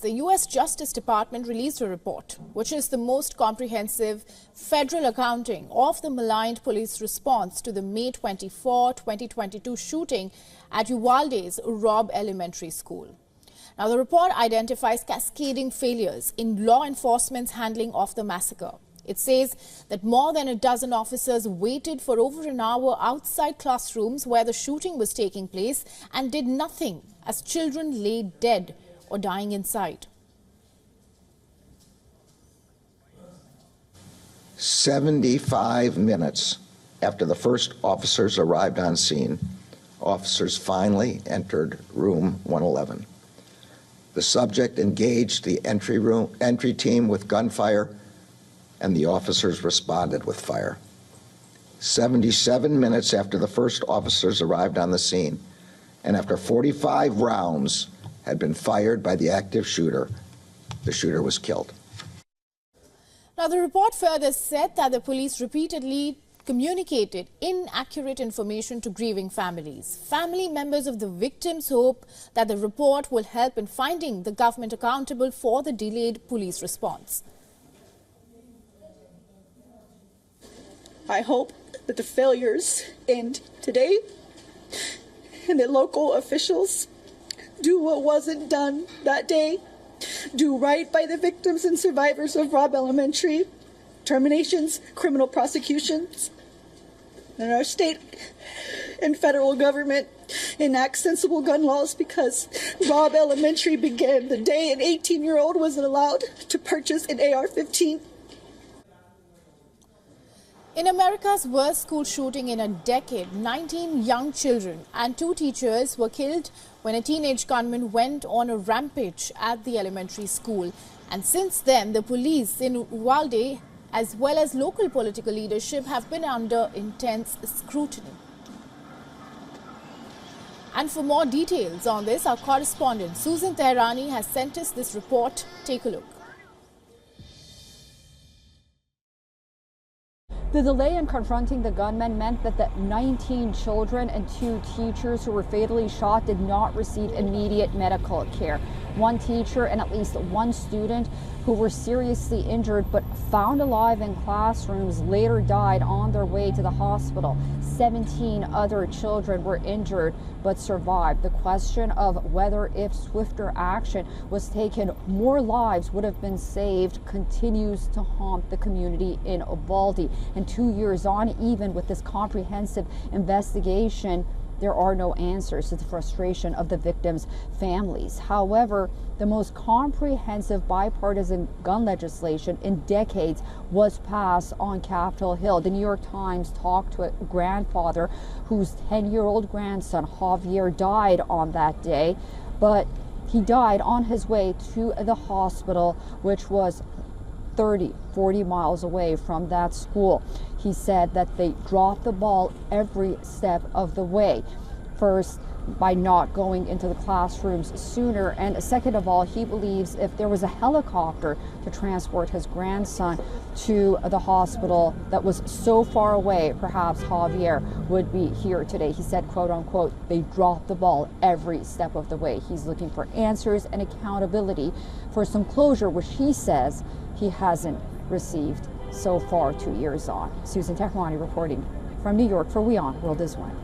The U.S. Justice Department released a report, which is the most comprehensive federal accounting of the maligned police response to the May 24, 2022 shooting at Uvalde's Robb Elementary School. Now, the report identifies cascading failures in law enforcement's handling of the massacre. It says that more than a dozen officers waited for over an hour outside classrooms where the shooting was taking place and did nothing as children lay dead or dying inside. 75 minutes after the first officers arrived on scene, officers finally entered room 111. The subject engaged the entry team with gunfire, and the officers responded with fire. 77 minutes after the first officers arrived on the scene, and after 45 rounds had been fired by the active shooter, the shooter was killed. Now, the report further said that the police repeatedly communicated inaccurate information to grieving families. Family members of the victims hope that the report will help in finding the government accountable for the delayed police response. I hope that the failures end today and that local officials do what wasn't done that day, do right by the victims and survivors of Robb Elementary, terminations, criminal prosecutions, and our state and federal government enact sensible gun laws, because Robb Elementary began the day an 18-year-old wasn't allowed to purchase an AR-15. In America's worst school shooting in a decade, 19 young children and 2 teachers were killed when a teenage gunman went on a rampage at the elementary school. And since then, the police in Uvalde, as well as local political leadership, have been under intense scrutiny. And for more details on this, our correspondent Susan Teherani has sent us this report. Take a look. The delay in confronting the gunman meant that the 19 children and 2 teachers who were fatally shot did not receive immediate medical care. 1 teacher and at least 1 student who were seriously injured but found alive in classrooms later died on their way to the hospital. 17 other children were injured but survived. The question of whether, if swifter action was taken, more lives would have been saved continues to haunt the community in Uvalde. And 2 years on, even with this comprehensive investigation, there are no answers to the frustration of the victims' families. However, the most comprehensive bipartisan gun legislation in decades was passed on Capitol Hill. The New York Times talked to a grandfather whose 10-year-old grandson, Javier, died on that day, but he died on his way to the hospital, which was 40 miles away from that school. He said that they dropped the ball every step of the way. First, by not going into the classrooms sooner, and second of all, he believes if there was a helicopter to transport his grandson to the hospital that was so far away, perhaps Javier would be here today. He said, quote unquote, they dropped the ball every step of the way. He's looking for answers and accountability for some closure, which he says he hasn't received so far 2 years on. Susan Teherani reporting from New York for WION World is One.